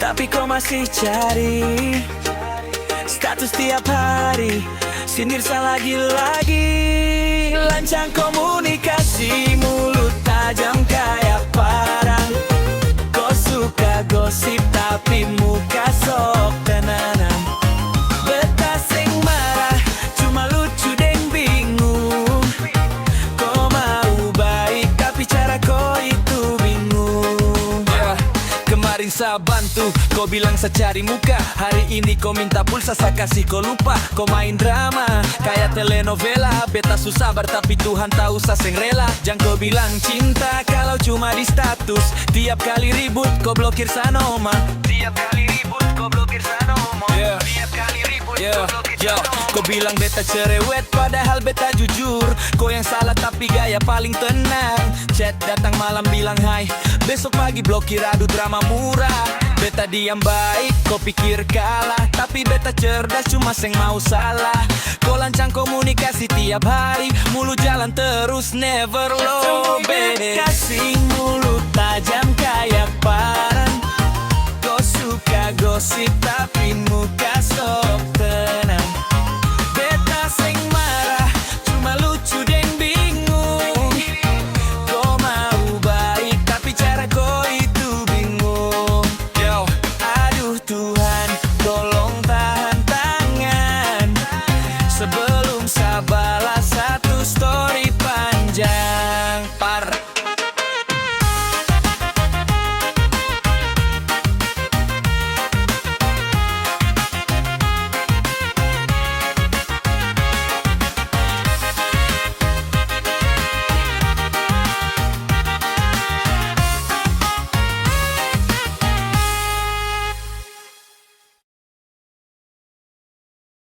tapi kau masih cari status tiap hari. Sindir lagi-lagi, lancang komunikasi, mulut tajam kayak parang. Kau suka gosip tapi muka sok tenanan. Beta sing marah, cuma lucu deng bingung. Kau mau baik tapi cara kau itu bingung. Kemarin saya bantu, kau bilang saya cari muka. Hari ini kau minta pulsa, saya kasih kau lupa. Kau main drama, kayak telenovela. Beta susah bar tapi Tuhan tahu saya seng rela. Jangan kau bilang cinta kalau cuma di status. Tiap kali ribut kau blokir sanoma. Tiap kali ribut kau blokir sanoma. Tiap kali ribut kau blokir sanoma. Kau bilang beta cerewet padahal beta jujur. Kau yang salah tapi gaya paling tenang. Chat datang malam bilang hai, besok pagi blokir, aduh drama murah. Beta diam baik, kau pikir kalah. Tapi beta cerdas, cuma seng mau salah. Kau lancang komunikasi tiap hari, mulut jalan terus, never low. Kasih mulut tajam kayak parang. Kau suka gosip tapi muka